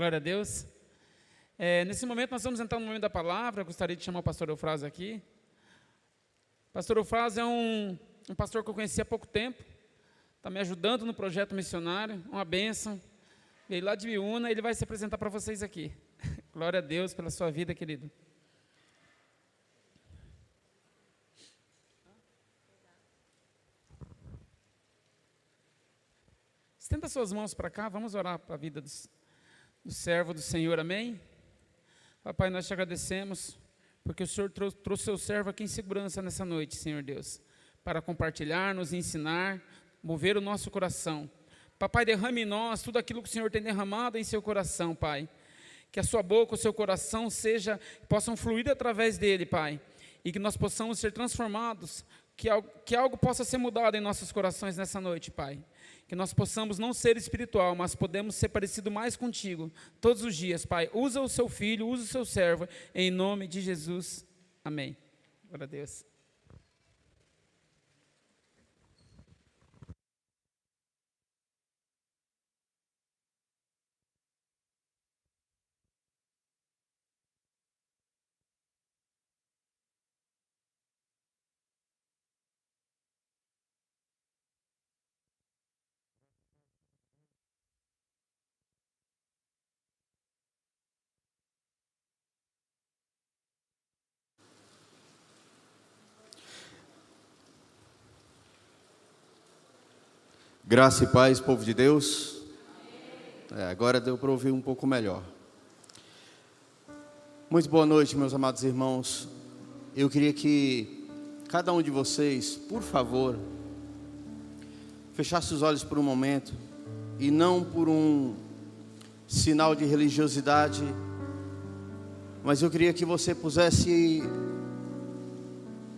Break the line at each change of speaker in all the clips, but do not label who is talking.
Glória a Deus. Nesse momento nós vamos entrar no momento da palavra. Eu gostaria de chamar o pastor Eufrásio aqui. O pastor Eufrásio é um pastor que eu conheci há pouco tempo. Está me ajudando no projeto missionário, uma bênção. Veio lá de Biúna, ele vai se apresentar para vocês aqui. Glória a Deus pela sua vida, querido. Estenda suas mãos para cá, vamos orar para a vida do servo do Senhor, amém? Papai, nós te agradecemos, porque o Senhor trouxe o seu servo aqui em segurança nessa noite, Senhor Deus, para compartilhar, nos ensinar, mover o nosso coração. Papai, derrame em nós tudo aquilo que o Senhor tem derramado em seu coração, Pai. Que a sua boca, o seu coração possam fluir através dele, Pai. E que nós possamos ser transformados, que algo possa ser mudado em nossos corações nessa noite, Pai. Que nós possamos não ser espiritual, mas podemos ser parecido mais contigo todos os dias, Pai. Usa o seu filho, usa o seu servo, em nome de Jesus. Amém. Glória a Deus.
Graça e paz, povo de Deus. Agora deu para ouvir um pouco melhor. Muito boa noite, meus amados irmãos. Eu queria que cada um de vocês, por favor, fechasse os olhos por um momento, e não por um sinal de religiosidade, mas eu queria que você pusesse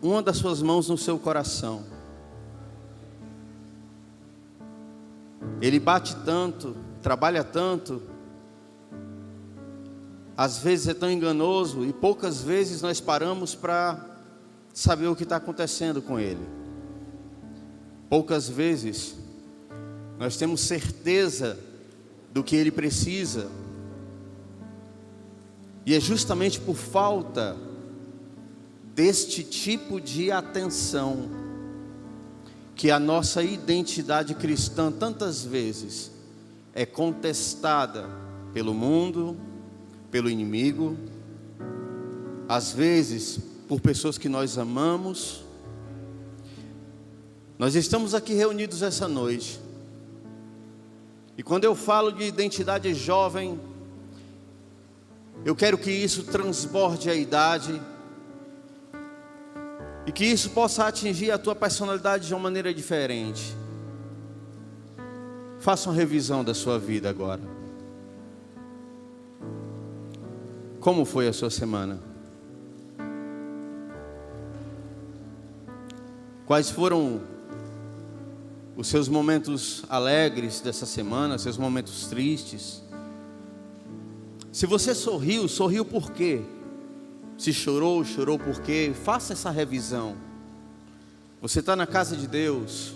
uma das suas mãos no seu coração. Ele bate tanto, trabalha tanto, às vezes é tão enganoso, e poucas vezes nós paramos para saber o que está acontecendo com ele. Poucas vezes nós temos certeza do que ele precisa, e é justamente por falta deste tipo de atenção que a nossa identidade cristã tantas vezes é contestada pelo mundo, pelo inimigo, às vezes por pessoas que nós amamos. Nós estamos aqui reunidos essa noite, e quando eu falo de identidade jovem, eu quero que isso transborde a idade, e que isso possa atingir a tua personalidade de uma maneira diferente. Faça uma revisão da sua vida agora. Como foi a sua semana? Quais foram os seus momentos alegres dessa semana, seus momentos tristes? Se você sorriu, sorriu por quê? Se chorou, chorou por quê? Faça essa revisão. Você está na casa de Deus,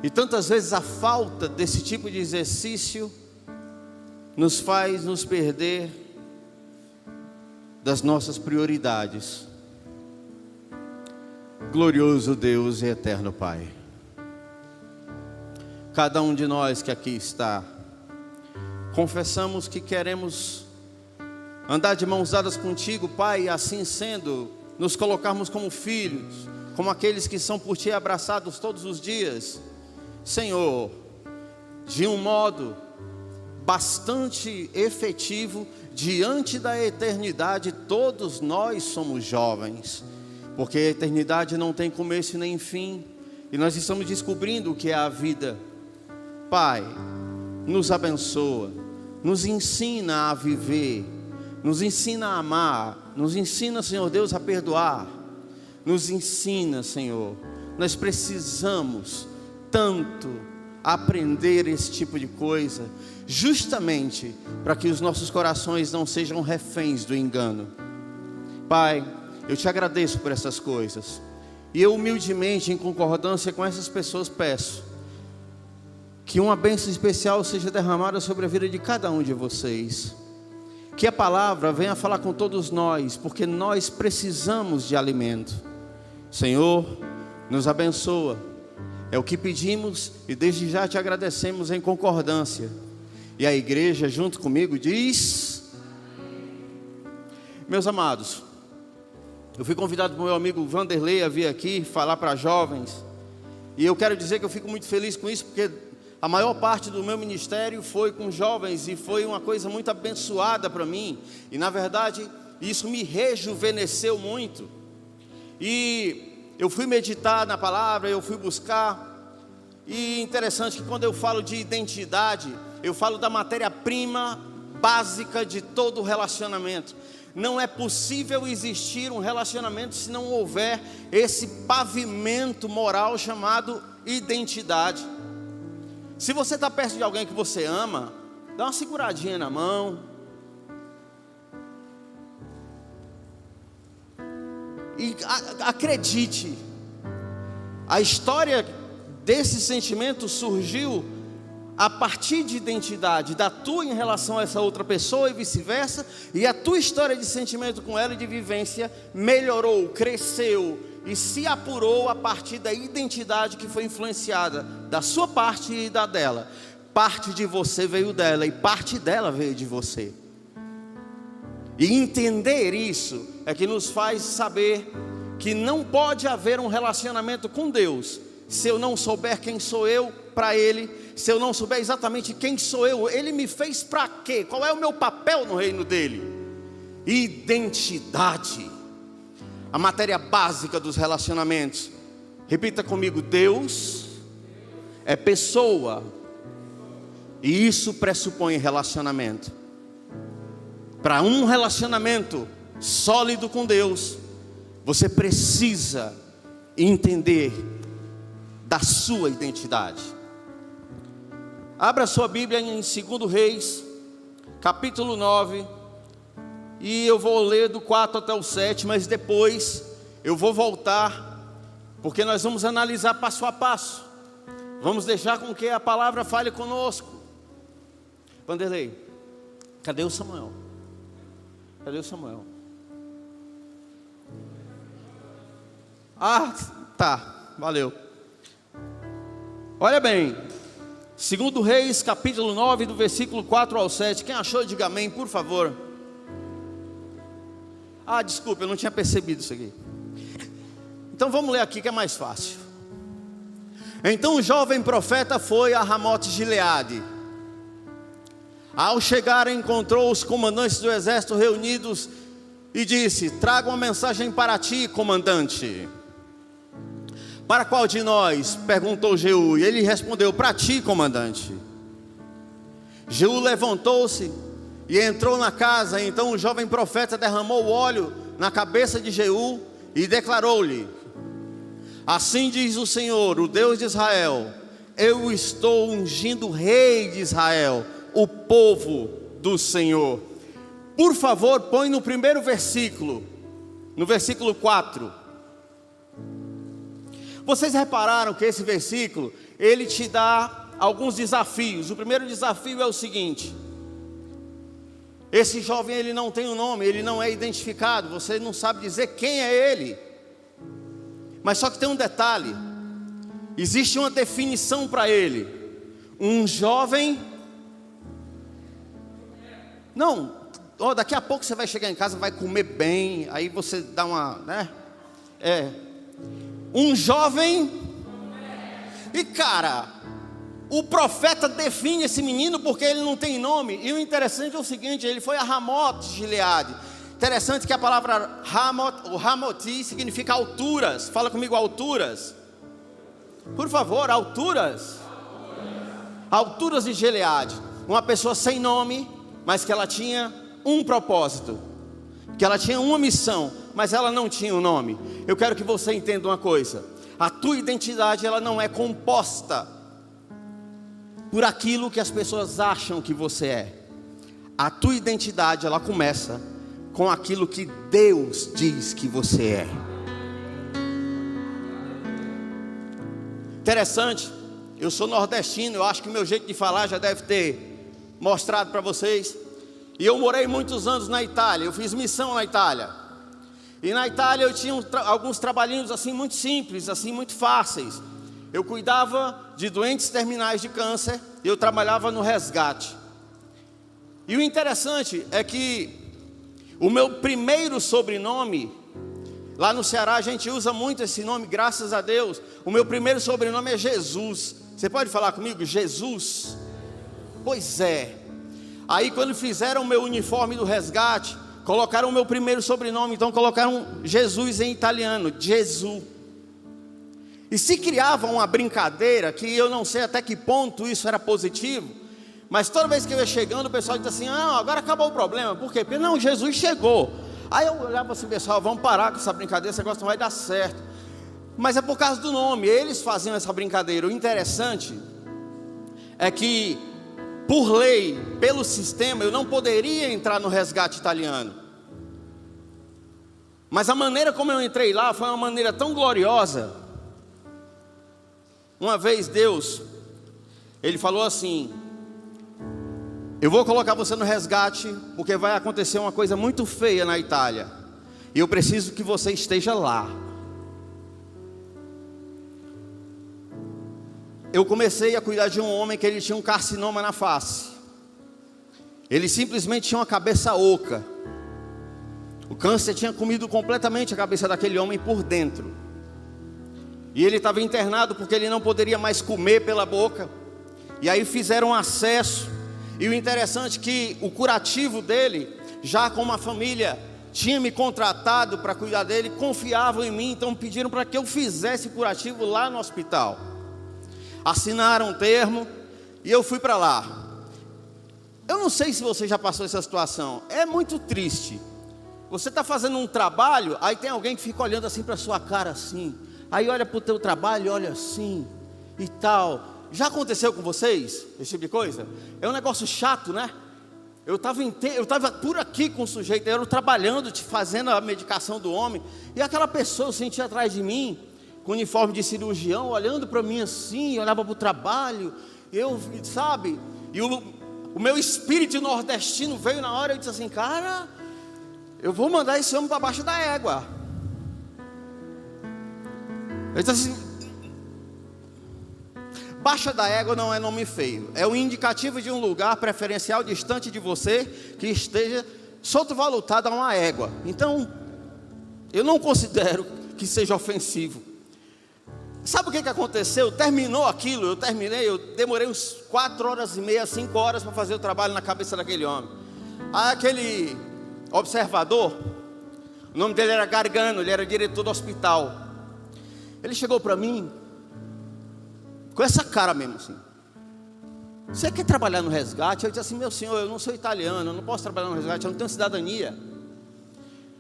e tantas vezes a falta desse tipo de exercício nos faz nos perder das nossas prioridades. Glorioso Deus e eterno Pai, cada um de nós que aqui está, confessamos que queremos andar de mãos dadas contigo, Pai, e assim sendo, nos colocarmos como filhos, como aqueles que são por Ti abraçados todos os dias. Senhor, de um modo bastante efetivo, diante da eternidade, todos nós somos jovens, porque a eternidade não tem começo nem fim, e nós estamos descobrindo o que é a vida. Pai, nos abençoa, nos ensina a viver, nos ensina a amar, nos ensina, Senhor Deus, a perdoar, nos ensina, Senhor. Nós precisamos tanto aprender esse tipo de coisa, justamente para que os nossos corações não sejam reféns do engano. Pai, eu te agradeço por essas coisas, e eu humildemente, em concordância com essas pessoas, peço que uma bênção especial seja derramada sobre a vida de cada um de vocês. Que a palavra venha falar com todos nós, porque nós precisamos de alimento. Senhor, nos abençoa. É o que pedimos e desde já te agradecemos em concordância. E a igreja junto comigo diz: meus amados, eu fui convidado por meu amigo Vanderlei a vir aqui falar para jovens. E eu quero dizer que eu fico muito feliz com isso, porque a maior parte do meu ministério foi com jovens e foi uma coisa muito abençoada para mim. E na verdade, isso me rejuvenesceu muito. E eu fui meditar na palavra, eu fui buscar. E interessante que quando eu falo de identidade, eu falo da matéria-prima básica de todo relacionamento. Não é possível existir um relacionamento se não houver esse pavimento moral chamado identidade. Se você está perto de alguém que você ama, dá uma seguradinha na mão. E acredite, a história desse sentimento surgiu a partir de identidade, da tua em relação a essa outra pessoa e vice-versa. E a tua história de sentimento com ela e de vivência melhorou, cresceu e se apurou a partir da identidade que foi influenciada da sua parte e da dela. Parte de você veio dela e parte dela veio de você. E entender isso é que nos faz saber que não pode haver um relacionamento com Deus se eu não souber quem sou eu para Ele, se eu não souber exatamente quem sou eu, Ele me fez para quê? Qual é o meu papel no reino dEle? Identidade. A matéria básica dos relacionamentos. Repita comigo: Deus é pessoa. E isso pressupõe relacionamento. Para um relacionamento sólido com Deus, você precisa entender da sua identidade. Abra sua Bíblia em 2 Reis, capítulo 9. E eu vou ler do 4 até o 7, mas depois eu vou voltar, porque nós vamos analisar passo a passo. Vamos deixar com que a palavra fale conosco. Vanderlei, cadê o Samuel? Cadê o Samuel? Ah, tá, valeu. Olha bem, 2 Reis, capítulo 9, do versículo 4 ao 7. Quem achou, diga amém, por favor. Ah, desculpa, eu não tinha percebido isso aqui. Então vamos ler aqui que é mais fácil. Então o jovem profeta foi a Ramote-Gileade. Ao chegar, encontrou os comandantes do exército reunidos e disse: traga uma mensagem para ti, comandante. Para qual de nós? Perguntou Jeú. E ele respondeu: para ti, comandante. Jeú levantou-se e entrou na casa. Então o jovem profeta derramou óleo na cabeça de Jeú e declarou-lhe: assim diz o Senhor, o Deus de Israel: eu estou ungindo o rei de Israel, o povo do Senhor. Por favor, põe no primeiro versículo, no versículo 4. Vocês repararam que esse versículo, ele te dá alguns desafios. O primeiro desafio é o seguinte: esse jovem, ele não tem um nome, ele não é identificado, você não sabe dizer quem é ele. Mas só que tem um detalhe: existe uma definição para ele. Um jovem. Não, daqui a pouco você vai chegar em casa, vai comer bem, aí você dá uma, né? Um jovem. E cara, o profeta define esse menino porque ele não tem nome. E o interessante é o seguinte: ele foi a Ramote-Gileade. Interessante que a palavra Ramoti significa alturas. Fala comigo, alturas. Por favor, alturas. Alturas de Gileade. Uma pessoa sem nome, mas que ela tinha um propósito, que ela tinha uma missão, mas ela não tinha um nome. Eu quero que você entenda uma coisa: a tua identidade, ela não é composta por aquilo que as pessoas acham que você é. A tua identidade, ela começa com aquilo que Deus diz que você é. Interessante, Eu sou nordestino, eu acho que o meu jeito de falar já deve ter mostrado para vocês. E eu morei muitos anos na Itália, eu fiz missão na Itália. E na Itália eu tinha alguns trabalhinhos assim muito simples, assim muito fáceis. Eu cuidava de doentes terminais de câncer e eu trabalhava no resgate. E o interessante é que o meu primeiro sobrenome, lá no Ceará a gente usa muito esse nome, graças a Deus. O meu primeiro sobrenome é Jesus. Você pode falar comigo? Jesus? Pois é. Aí quando fizeram o meu uniforme do resgate, colocaram o meu primeiro sobrenome, então colocaram Jesus em italiano, Jesus. E se criava uma brincadeira, que eu não sei até que ponto isso era positivo, mas toda vez que eu ia chegando, o pessoal dizia assim, ah, agora acabou o problema. Por quê? Porque não, Jesus chegou. Aí eu olhava assim, pessoal, vamos parar com essa brincadeira, esse negócio não vai dar certo. Mas é por causa do nome, eles faziam essa brincadeira. O interessante é que, por lei, pelo sistema, eu não poderia entrar no resgate italiano. Mas a maneira como eu entrei lá foi uma maneira tão gloriosa. Uma vez Deus, Ele falou assim, eu vou colocar você no resgate, porque vai acontecer uma coisa muito feia na Itália. E eu preciso que você esteja lá. Eu comecei a cuidar de um homem que ele tinha um carcinoma na face. Ele simplesmente tinha uma cabeça oca. O câncer tinha comido completamente a cabeça daquele homem por dentro. E ele estava internado porque ele não poderia mais comer pela boca. E aí fizeram um acesso. E o interessante é que o curativo dele, já com uma família, tinha me contratado para cuidar dele, confiavam em mim, então pediram para que eu fizesse curativo lá no hospital. Assinaram um termo e eu fui para lá. Eu não sei se você já passou essa situação, é muito triste. Você está fazendo um trabalho, aí tem alguém que fica olhando assim para a sua cara assim, aí olha para o teu trabalho, olha assim e tal. Já aconteceu com vocês esse tipo de coisa? É um negócio chato, né? Eu estava por aqui com o sujeito, eu trabalhando, fazendo a medicação do homem, e aquela pessoa eu sentia atrás de mim, com uniforme de cirurgião, olhando para mim assim, olhava para o trabalho, eu, sabe, e o meu espírito nordestino veio na hora, eu disse assim, cara, eu vou mandar esse homem para baixo da égua. Eu disse assim, baixa da égua não é nome feio, é o indicativo de um lugar preferencial distante de você, que esteja solto-valutado a uma égua. Então, eu não considero que seja ofensivo. Sabe o que aconteceu? Terminou aquilo, eu demorei uns 4 horas e meia, 5 horas para fazer o trabalho na cabeça daquele homem. Aí aquele observador, o nome dele era Gargano, ele era diretor do hospital. Ele chegou para mim, com essa cara mesmo assim, você quer trabalhar no resgate? Eu disse assim, meu senhor, eu não sou italiano, eu não posso trabalhar no resgate, eu não tenho cidadania.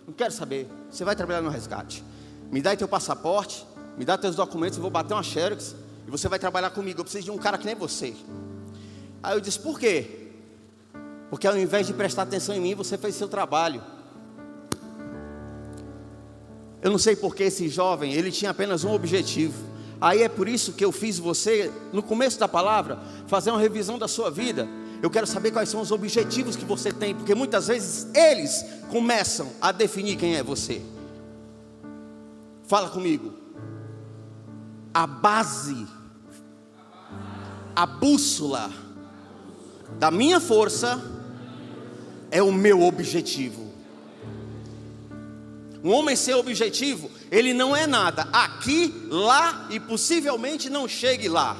Não quero saber, você vai trabalhar no resgate. Me dá aí teu passaporte, me dá teus documentos, eu vou bater uma xerox e você vai trabalhar comigo. Eu preciso de um cara que nem você. Aí eu disse, por quê? Porque ao invés de prestar atenção em mim, você fez seu trabalho. Eu não sei porque esse jovem, ele tinha apenas um objetivo. Aí é por isso que eu fiz você, no começo da palavra, fazer uma revisão da sua vida. Eu quero saber quais são os objetivos que você tem, porque muitas vezes eles começam a definir quem é você. Fala comigo. A base, a bússola da minha força é o meu objetivo. Um homem sem objetivo, ele não é nada aqui, lá e possivelmente não chegue lá.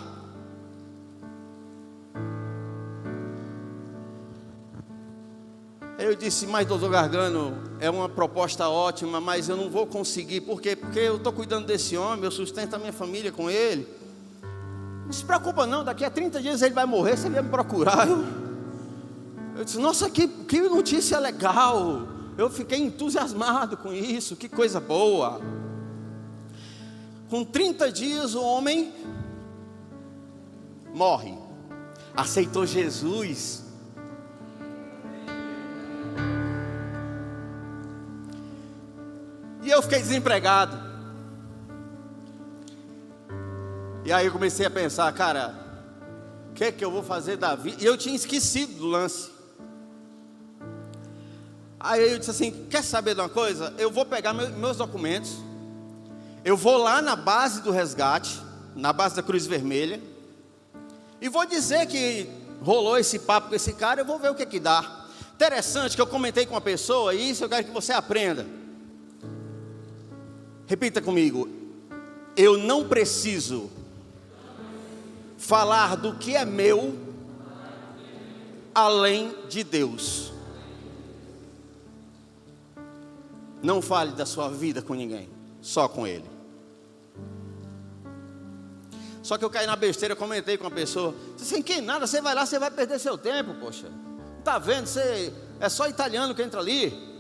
Eu disse, mas doutor Gargano, é uma proposta ótima, mas eu não vou conseguir. Por quê? Porque eu estou cuidando desse homem, eu sustento a minha família com ele. Não se preocupa não, daqui a 30 dias ele vai morrer, você vem me procurar. Eu disse, nossa, que notícia legal. Eu fiquei entusiasmado com isso, que coisa boa. Com 30 dias o homem morre. Aceitou Jesus. E eu fiquei desempregado. E E aí eu comecei a pensar, cara, o que é que eu vou fazer da vida? E eu tinha esquecido do lance. Aí eu disse assim, quer saber de uma coisa? Eu vou pegar meus documentos, eu vou lá na base do resgate, na base da Cruz Vermelha, e vou dizer que rolou esse papo com esse cara, eu vou ver o que que dá. Interessante que eu comentei com uma pessoa, e isso eu quero que você aprenda. Repita comigo, eu não preciso falar do que é meu além de Deus. Não fale da sua vida com ninguém, só com Ele. Só que eu caí na besteira, eu comentei com uma pessoa, disse assim, que nada, você vai lá, você vai perder seu tempo, poxa. Não tá vendo, você é só italiano que entra ali.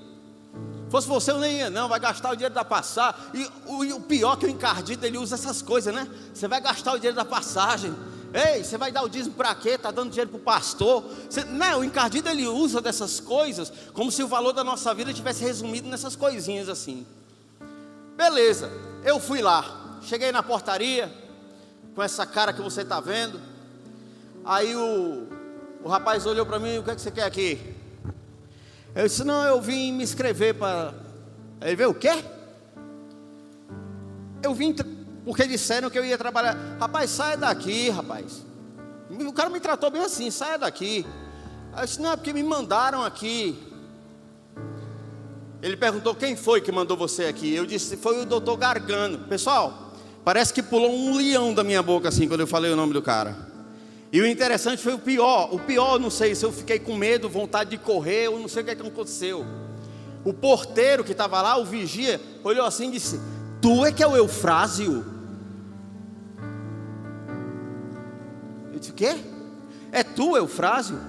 Fosse você eu nem ia não, vai gastar o dinheiro da passagem. E o pior que o encardido, ele usa essas coisas, né? Você vai gastar o dinheiro da passagem. Ei, você vai dar o dízimo para quê? Está dando dinheiro para o pastor. Não, o encardido ele usa dessas coisas como se o valor da nossa vida tivesse resumido nessas coisinhas assim. Beleza, eu fui lá, cheguei na portaria, com essa cara que você está vendo. Aí o rapaz olhou para mim, o que é que você quer aqui? Eu disse, não, eu vim me inscrever para... Ele veio, o quê? Eu vim... Porque disseram que eu ia trabalhar. Rapaz, saia daqui, rapaz. O cara me tratou bem assim, saia daqui. Aí eu disse, não, é porque me mandaram aqui. Ele perguntou, quem foi que mandou você aqui? Eu disse, foi o doutor Gargano. Pessoal, parece que pulou um leão da minha boca assim, quando eu falei o nome do cara. E o interessante foi o pior, não sei se eu fiquei com medo, vontade de correr, eu não sei o que aconteceu. O porteiro que estava lá, o vigia, olhou assim e disse, tu é que é o Eufrásio? Eu disse, o quê? É tu, Eufrásio?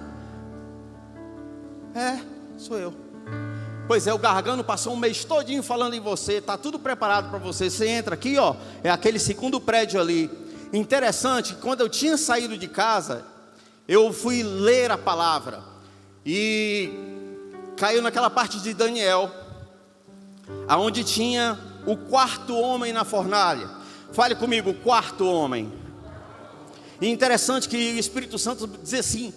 É, sou eu. Pois é, o Gargano passou um mês todinho falando em você, está tudo preparado para você. Você entra aqui, ó, é aquele segundo prédio ali. Interessante, quando eu tinha saído de casa, eu fui ler a palavra. E caiu naquela parte de Daniel, aonde tinha o quarto homem na fornalha. Fale comigo, o quarto homem. E interessante que o Espírito Santo diz assim,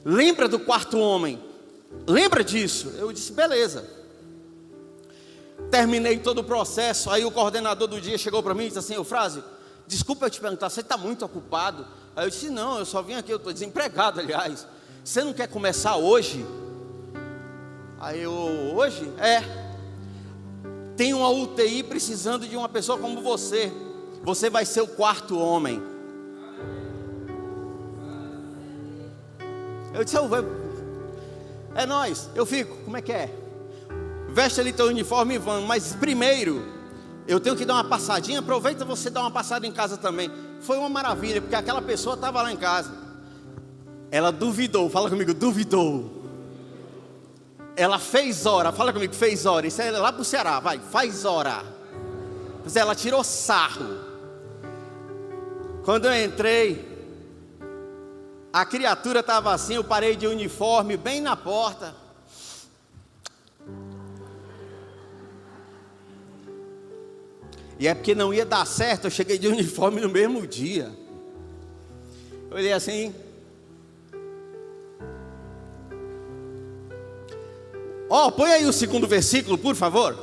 lembra do quarto homem, lembra disso? Eu disse, beleza. Terminei todo o processo, aí o coordenador do dia chegou para mim e disse assim, Eufrásio, desculpa eu te perguntar, você está muito ocupado? Aí eu disse, não, eu só vim aqui, eu estou desempregado aliás. Você não quer começar hoje? Aí eu, hoje? É. Tem uma UTI precisando de uma pessoa como você. Você vai ser o quarto homem. Eu disse, é nóis, eu fico, como é que é? Veste ali teu uniforme e vamos, mas primeiro, eu tenho que dar uma passadinha, aproveita você dar uma passada em casa também. Foi uma maravilha, porque aquela pessoa estava lá em casa. Ela duvidou, fala comigo, duvidou. Ela fez hora, fala comigo, fez hora. Isso é lá pro Ceará, vai, faz hora. Mas ela tirou sarro. Quando eu entrei, a criatura estava assim, eu parei de uniforme bem na porta. E é porque não ia dar certo, eu cheguei de uniforme no mesmo dia. Eu olhei assim. Ó, põe aí o segundo versículo, por favor.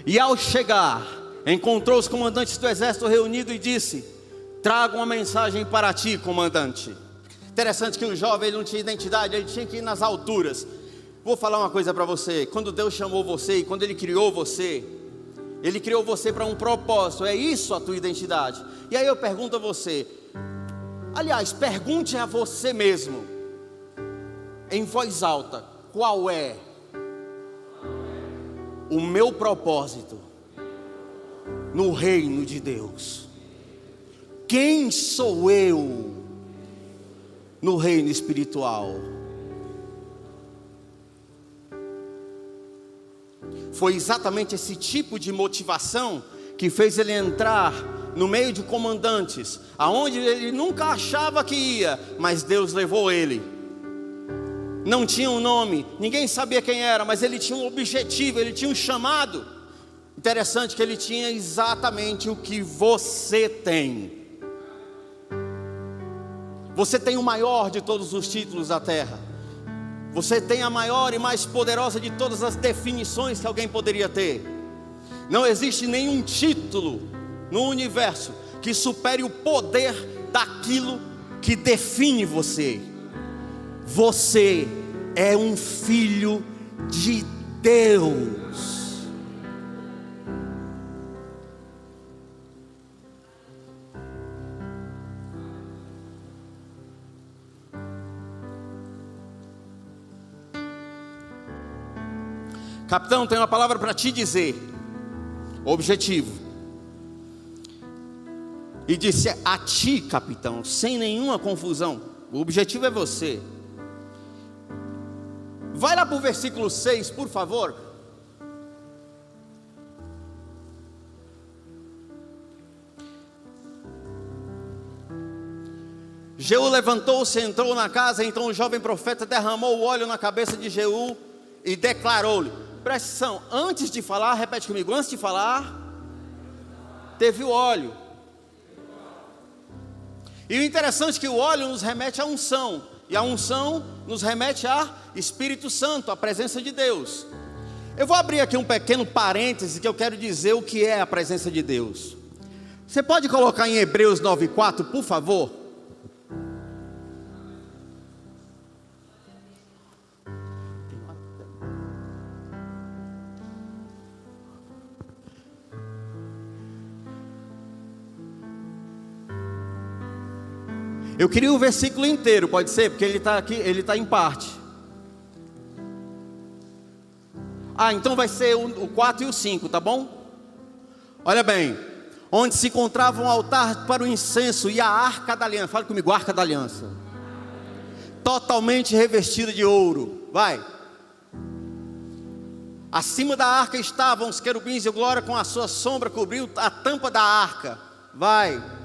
E ao chegar, encontrou os comandantes do exército reunidos e disse, trago uma mensagem para ti, comandante. Interessante que o jovem ele não tinha identidade, ele tinha que ir nas alturas. Vou falar uma coisa para você, quando Deus chamou você e quando Ele criou você para um propósito, é isso a tua identidade. E aí eu pergunto a você, aliás, pergunte a você mesmo, em voz alta, qual é o meu propósito no reino de Deus? Quem sou eu no reino espiritual? Foi exatamente esse tipo de motivação que fez ele entrar no meio de comandantes, aonde ele nunca achava que ia, mas Deus levou ele. não tinha um nome, ninguém sabia quem era, mas ele tinha um objetivo, ele tinha um chamado. Interessante que ele tinha exatamente o que você tem. Você tem o maior de todos os títulos da terra. Você tem a maior e mais poderosa de todas as definições que alguém poderia ter. Não existe nenhum título no universo que supere o poder daquilo que define você. Você é um filho de Deus. Capitão, tenho uma palavra para te dizer. Objetivo. E disse a ti, capitão, sem nenhuma confusão. O objetivo é você. Vai lá para o versículo 6, por favor. Jeú levantou-se, entrou na casa. Então o jovem profeta derramou o óleo na cabeça de Jeú e declarou-lhe. Presta atenção, antes de falar, repete comigo, antes de falar, teve o óleo. E o interessante é que o óleo nos remete à unção, e a unção nos remete a Espírito Santo, a presença de Deus. Eu vou abrir aqui um pequeno parêntese que eu quero dizer o que é a presença de Deus. Você pode colocar em Hebreus 9:4, por favor? Eu queria o versículo inteiro, pode ser? Porque ele está aqui, ele está em parte. Então vai ser o 4 e o 5, tá bom? Olha bem. Onde se encontrava um altar para o incenso e a arca da aliança. Fala comigo, arca da aliança. Totalmente revestida de ouro. Vai. Acima da arca estavam os querubins e glória com a sua sombra cobriu a tampa da arca. Vai.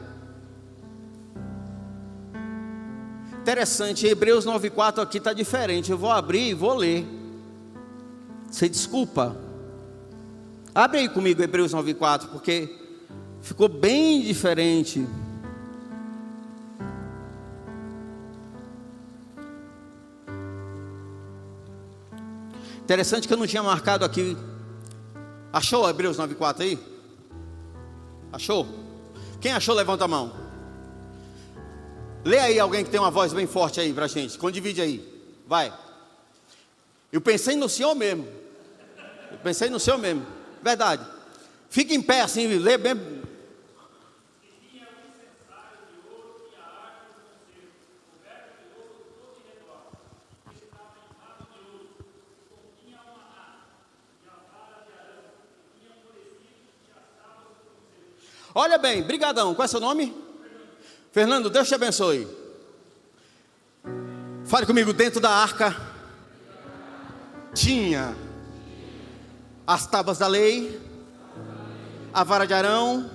Interessante, Hebreus 9:4 aqui está diferente. Eu vou abrir e vou ler. Você desculpa. Abre aí comigo Hebreus 9:4, porque ficou bem diferente. Interessante que eu não tinha marcado aqui. Achou Hebreus 9:4 aí? Achou? Quem achou, levanta a mão. Lê aí alguém que tem uma voz bem forte aí pra gente. Condivide aí. Vai. Eu pensei no Senhor mesmo. Verdade. Fica em pé assim, lê bem. Olha bem, brigadão. Qual é seu nome? Fernando, Deus te abençoe. Fale comigo, dentro da arca tinha as tábuas da lei, a vara de Arão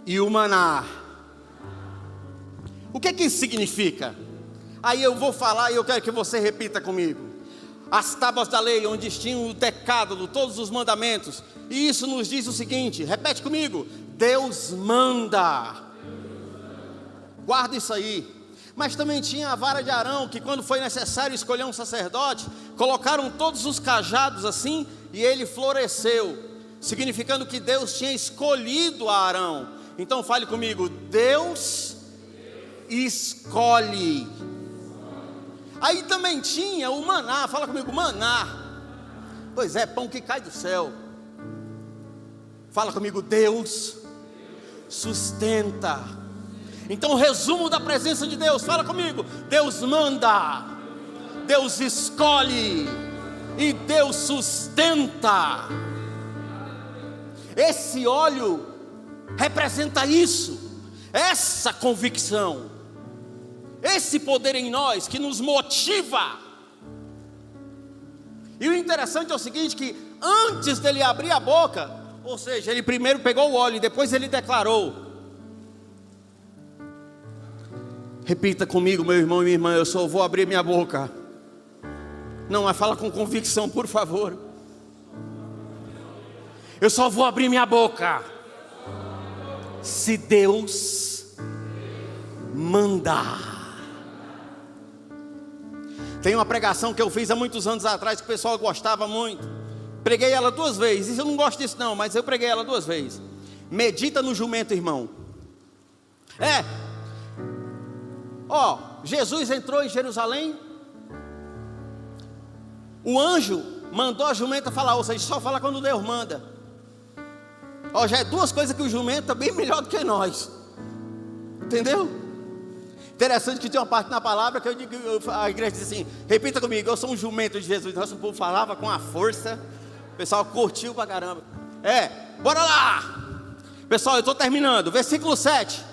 e o maná. O que isso significa? Aí eu vou falar e eu quero que você repita comigo. As tábuas da lei, onde tinham o decálogo, todos os mandamentos. E isso nos diz o seguinte, repete comigo. Deus manda. Guarda isso aí. Mas também tinha a vara de Arão, que quando foi necessário escolher um sacerdote, colocaram todos os cajados assim, e ele floresceu, significando que Deus tinha escolhido a Arão. Então fale comigo, Deus escolhe. Aí também tinha o maná, fala comigo, maná. Pois é, pão que cai do céu. Fala comigo, Deus sustenta. Então, o resumo da presença de Deus, fala comigo: Deus manda, Deus escolhe e Deus sustenta. Esse óleo representa isso, essa convicção, esse poder em nós que nos motiva. E o interessante é o seguinte, que antes dele abrir a boca, ou seja, ele primeiro pegou o óleo e depois ele declarou. Repita comigo, meu irmão e minha irmã, eu só vou abrir minha boca. Não, mas fala com convicção, por favor. Eu só vou abrir minha boca se Deus mandar. Tem uma pregação que eu fiz há muitos anos atrás, que o pessoal gostava muito. Preguei ela 2 vezes. Eu não gosto disso não, mas eu preguei ela 2 vezes. Medita no jumento, irmão. Jesus entrou em Jerusalém. O anjo mandou a jumenta falar, ou seja, só fala quando Deus manda. Já é 2 coisas que o jumento é bem melhor do que nós. Entendeu? Interessante que tem uma parte na palavra que eu digo, a igreja diz assim, repita comigo, eu sou um jumento de Jesus. Nosso povo falava com a força. O pessoal curtiu pra caramba. Bora lá. Pessoal, eu estou terminando. Versículo 7.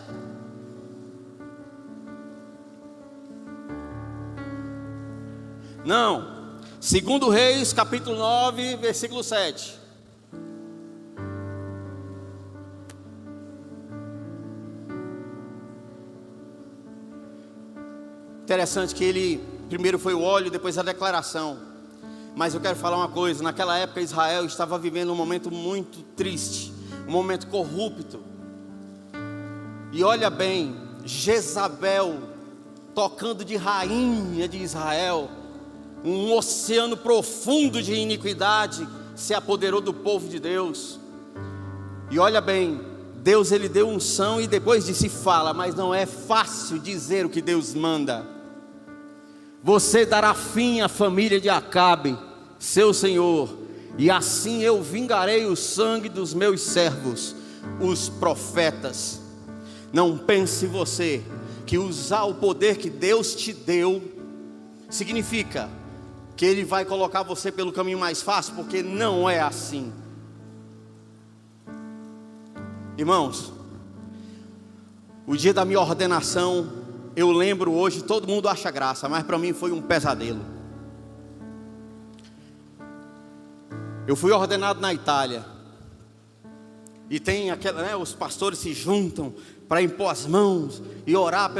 Não. 2 Reis, capítulo 9, versículo 7. Interessante que ele primeiro foi o óleo, depois a declaração. Mas eu quero falar uma coisa. Naquela época Israel estava vivendo um momento muito triste, um momento corrupto. E olha bem, Jezabel, tocando de rainha de Israel, um oceano profundo de iniquidade se apoderou do povo de Deus. E olha bem, Deus ele deu unção e depois disse fala, mas não é fácil dizer o que Deus manda. Você dará fim à família de Acabe, seu senhor, e assim eu vingarei o sangue dos meus servos, os profetas. Não pense você que usar o poder que Deus te deu significa que Ele vai colocar você pelo caminho mais fácil, porque não é assim. Irmãos, o dia da minha ordenação, eu lembro hoje, todo mundo acha graça, mas para mim foi um pesadelo. Eu fui ordenado na Itália, e tem aquela, os pastores se juntam para impor as mãos e orar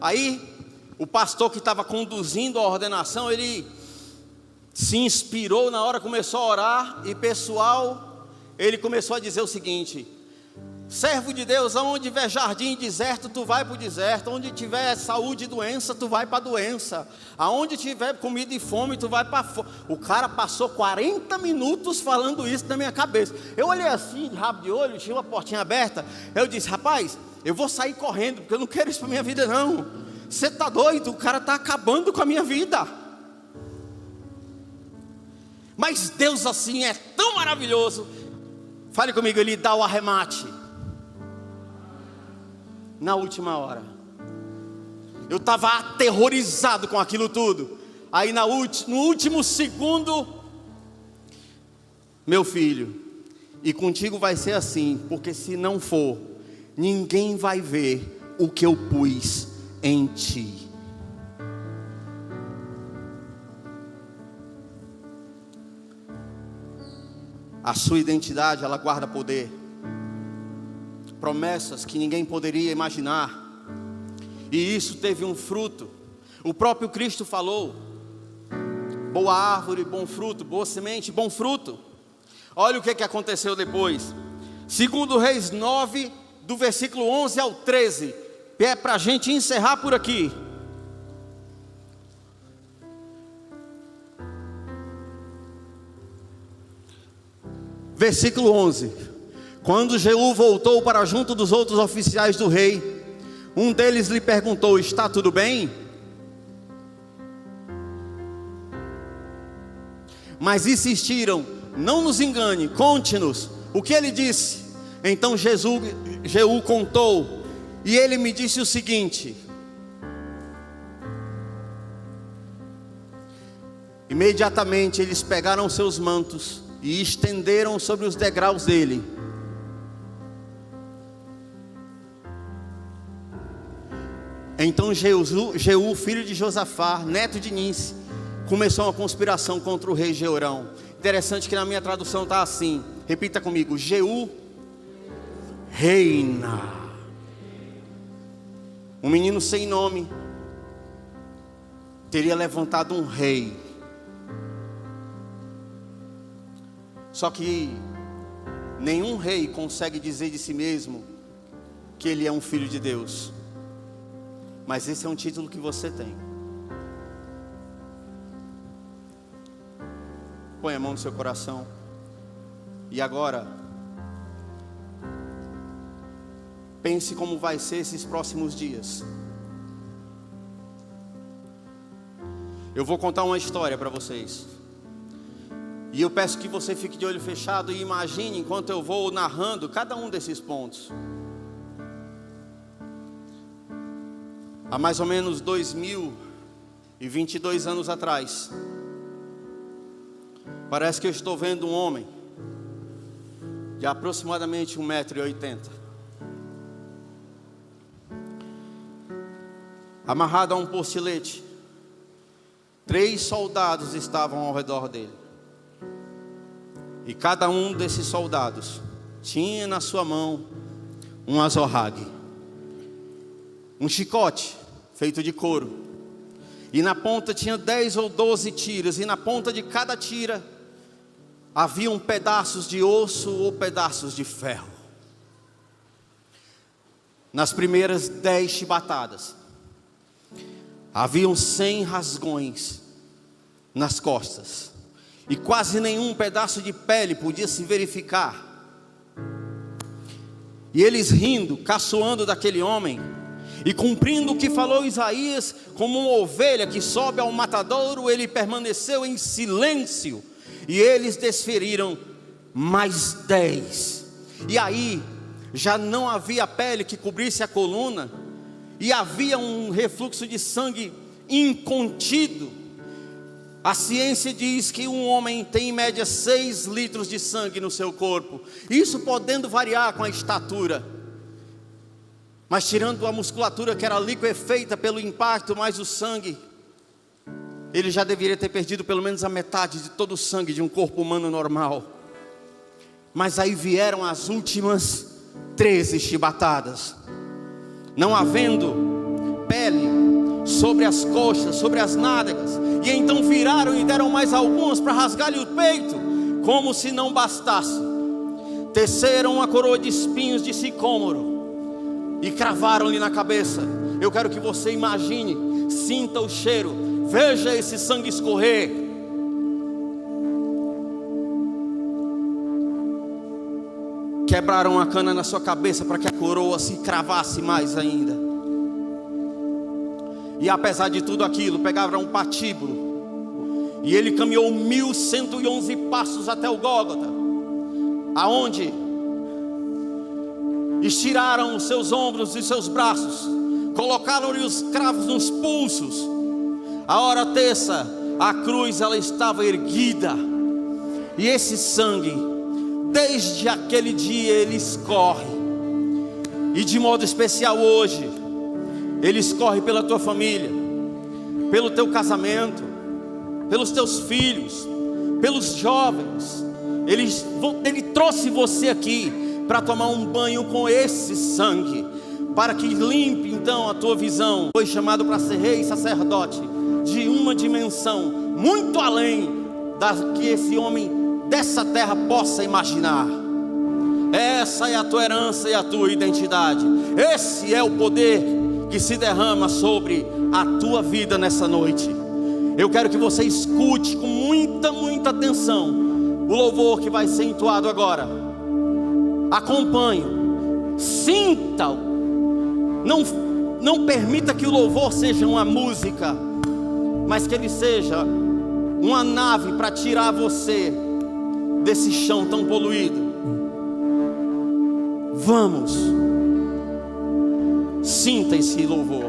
aí o pastor que estava conduzindo a ordenação, ele se inspirou na hora, começou a orar, e pessoal, ele começou a dizer o seguinte: servo de Deus, aonde tiver jardim e deserto, tu vai para o deserto. Onde tiver saúde e doença, tu vai para a doença. Aonde tiver comida e fome, tu vai para a fome. O cara passou 40 minutos falando isso na minha cabeça. Eu olhei assim, de rabo de olho, tinha uma portinha aberta. Eu disse, rapaz, eu vou sair correndo, porque eu não quero isso para minha vida não. Você está doido? O cara está acabando com a minha vida. Mas Deus assim é tão maravilhoso. Fale comigo, Ele dá o arremate na última hora. Eu estava aterrorizado com aquilo tudo. Aí no último segundo, meu filho, e contigo vai ser assim, porque se não for, ninguém vai ver o que eu pus em ti. A sua identidade, ela guarda poder. Promessas que ninguém poderia imaginar. E isso teve um fruto. O próprio Cristo falou: boa árvore, bom fruto, boa semente, bom fruto. Olha o que aconteceu depois. 2 Reis 9, do versículo 11 ao 13. É para a gente encerrar por aqui. Versículo 11. Quando Jeú voltou para junto dos outros oficiais do rei, um deles lhe perguntou: está tudo bem? Mas insistiram: não nos engane, conte-nos o que ele disse. Então Jeú contou, e ele me disse o seguinte: imediatamente eles pegaram seus mantos e estenderam sobre os degraus dele. Então Jeú, filho de Josafá, neto de Nice, começou uma conspiração contra o rei Jeorão. Interessante que na minha tradução está assim, repita comigo: Jeú reina. um menino sem nome, teria levantado um rei. Só que nenhum rei consegue dizer de si mesmo que ele é um filho de Deus. Mas esse é um título que você tem. Põe a mão no seu coração. E agora, pense como vai ser esses próximos dias. Eu vou contar uma história para vocês. E eu peço que você fique de olho fechado e imagine enquanto eu vou narrando cada um desses pontos. Há mais ou menos 2022 anos atrás, parece que eu estou vendo um homem de aproximadamente 1,80 m, amarrado a um postilete. 3 soldados estavam ao redor dele. E cada um desses soldados tinha na sua mão um azorrague, um chicote feito de couro. E na ponta tinha 10 ou 12 tiras. E na ponta de cada tira haviam pedaços de osso ou pedaços de ferro. Nas primeiras 10 chibatadas, haviam 100 rasgões nas costas. E quase nenhum pedaço de pele podia se verificar. E eles rindo, caçoando daquele homem, e cumprindo o que falou Isaías, como uma ovelha que sobe ao matadouro, ele permaneceu em silêncio. E eles desferiram mais 10. E aí, já não havia pele que cobrisse a coluna, e havia um refluxo de sangue incontido. A ciência diz que um homem tem em média 6 litros de sangue no seu corpo. Isso podendo variar com a estatura. Mas tirando a musculatura que era liquefeita pelo impacto, mais o sangue, ele já deveria ter perdido pelo menos a metade de todo o sangue de um corpo humano normal. Mas aí vieram as últimas 13 chibatadas. Não havendo pele sobre as coxas, sobre as nádegas. E então viraram e deram mais algumas para rasgar-lhe o peito. Como se não bastasse, teceram uma coroa de espinhos de sicômoro e cravaram-lhe na cabeça. Eu quero que você imagine, sinta o cheiro, veja esse sangue escorrer. Quebraram a cana na sua cabeça para que a coroa se cravasse mais ainda. E apesar de tudo aquilo, pegaram um patíbulo, e ele caminhou 1111 passos até o Gólgota, aonde estiraram os seus ombros e seus braços, colocaram-lhe os cravos nos pulsos. A hora terça, a cruz ela estava erguida, e esse sangue, desde aquele dia ele escorre, e de modo especial hoje, ele escorre pela tua família, pelo teu casamento, pelos teus filhos, pelos jovens. Ele trouxe você aqui para tomar um banho com esse sangue, para que limpe então a tua visão. Foi chamado para ser rei e sacerdote de uma dimensão muito além da que esse homem dessa terra possa imaginar. Essa é a tua herança e a tua identidade. Esse é o poder que se derrama sobre a tua vida nessa noite. Eu quero que você escute com muita atenção o louvor que vai ser entoado agora. Acompanhe, sinta-o. Não permita que o louvor seja uma música, mas que ele seja uma nave para tirar você desse chão tão poluído. Vamos. Sinta esse louvor.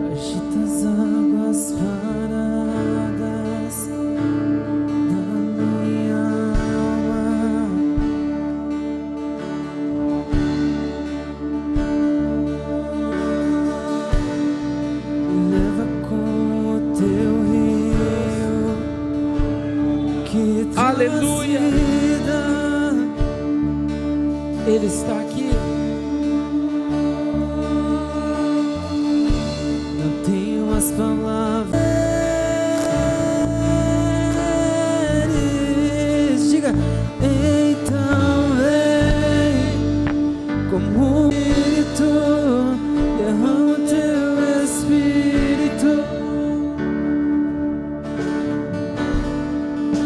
Agita as águas paradas da minha alma. Leva com o teu
está aqui.
Não tenho as palavras. Diga, então vem como um espírito, derrama o teu espírito,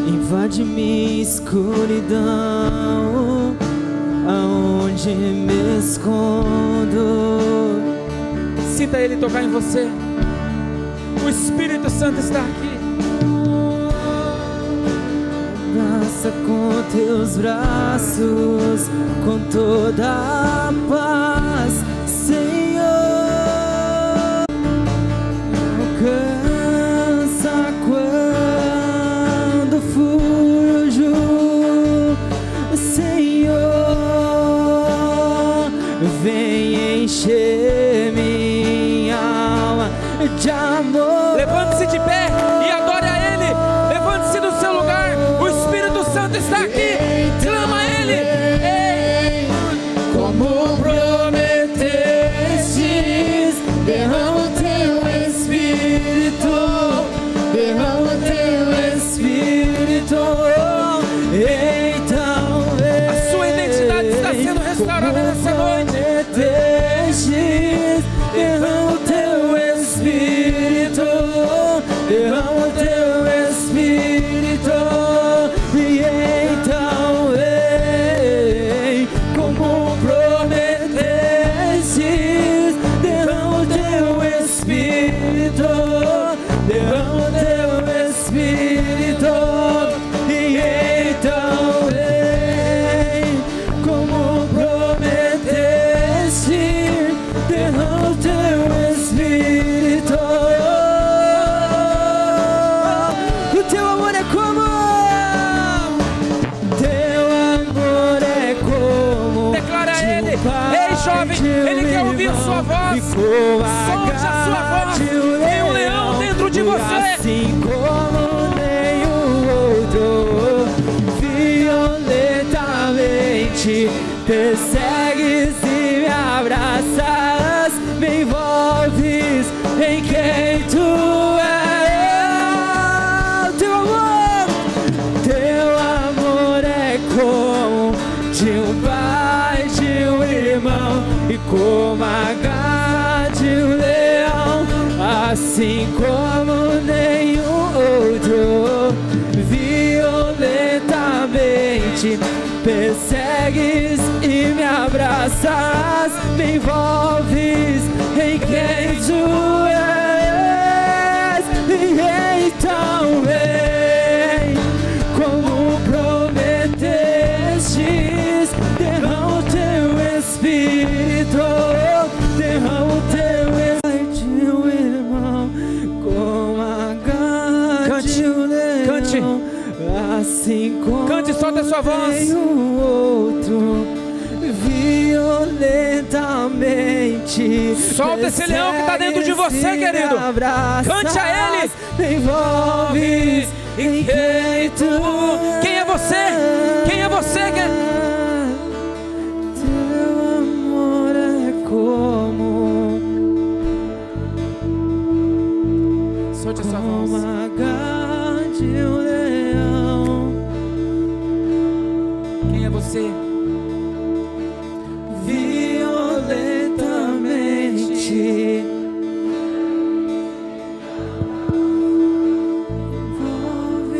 invade minha escuridão, aonde me escondo.
Sinta Ele tocar em você. O Espírito Santo está aqui.
Abraça com teus braços, com toda a paz, Senhor. Alcança quando fujo, Senhor. Vem encher minha alma de amor.
Levante-se de pé e adore a Ele. Levante-se do seu lugar. O Espírito Santo está aqui. Clama a Ele. Ei,
Como prometestes, derrama o teu espírito, derrama o teu espírito. Então
a sua identidade está sendo restaurada nessa noite.
prometestes, derrama o teu espírito, derrama o teu espírito. E então vem como prometestes, derrama o teu espírito, derrama o teu espírito. E então vem como prometestes, derrama o teu espírito. O teu amor é como, teu amor é como.
Declara a Ele. Ei, jovem, Ele quer ouvir a sua voz. Solte a sua voz. Tem um leão dentro de você.
Assim como nenhum outro, violentamente persegues e me abraças, me envolves em quem tu és. Teu amor é como de um pai, de um irmão, e como a garra de um leão, assim como nenhum outro, violentamente persegues e me abraças, me envolves em quem tu és. E então vem como prometestes, derrama o teu espírito, derrama o teu espírito. De um irmão, como a garra de um leão,
Cante.
assim como
Cante, solta a sua voz.
nenhum outro, violentamente.
Solta esse leão que está dentro de você, querido. Cante a Ele.
Me envolves em quem tu.
Quem é você? Quem é você?
Teu amor é como,
Solte a sua
como
voz.
a garra de um leão.
Quem é você?
Violentamente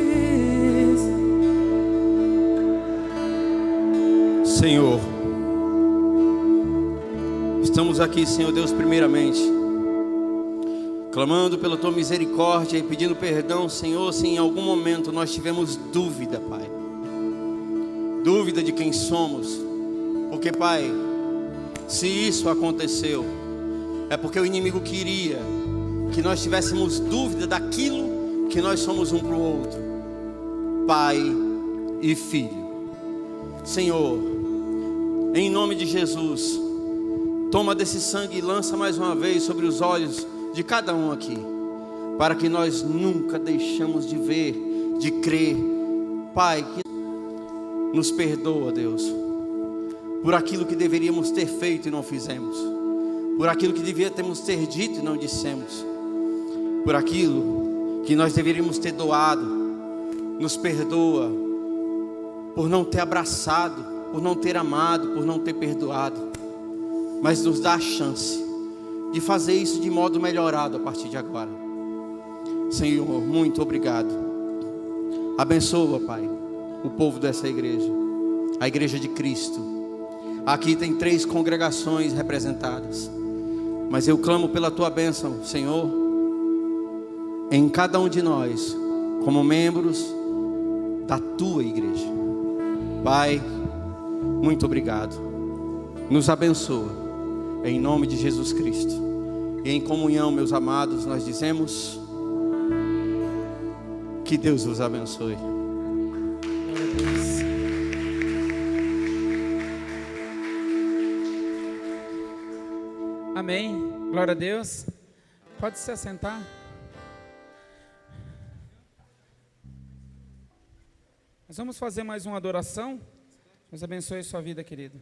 envolves.
Senhor, estamos aqui, Senhor Deus, primeiramente clamando pela Tua misericórdia e pedindo perdão, Senhor, se em algum momento nós tivemos dúvida, Pai, dúvida de quem somos, porque, Pai, se isso aconteceu, é porque o inimigo queria que nós tivéssemos dúvida daquilo que nós somos um para o outro, Pai e Filho. Senhor, em nome de Jesus, toma desse sangue e lança mais uma vez sobre os olhos de cada um aqui, para que nós nunca deixamos de ver, de crer. Pai, que nos perdoa, Deus. por aquilo que deveríamos ter feito e não fizemos, por aquilo que devíamos ter dito e não dissemos, por aquilo que nós deveríamos ter doado. Nos perdoa por não ter abraçado, por não ter amado, por não ter perdoado, mas nos dá a chance de fazer isso de modo melhorado a partir de agora. Senhor, muito obrigado. Abençoa, Pai, o povo dessa igreja, a igreja de Cristo. Aqui tem 3 congregações representadas, mas eu clamo pela tua bênção, Senhor, em cada um de nós, como membros da tua igreja. Pai, muito obrigado. Nos abençoa, em nome de Jesus Cristo. E em comunhão, meus amados, nós dizemos: que Deus vos abençoe.
Amém. Glória a Deus. Pode se assentar. Nós vamos fazer mais uma adoração. Deus abençoe a sua vida, querido.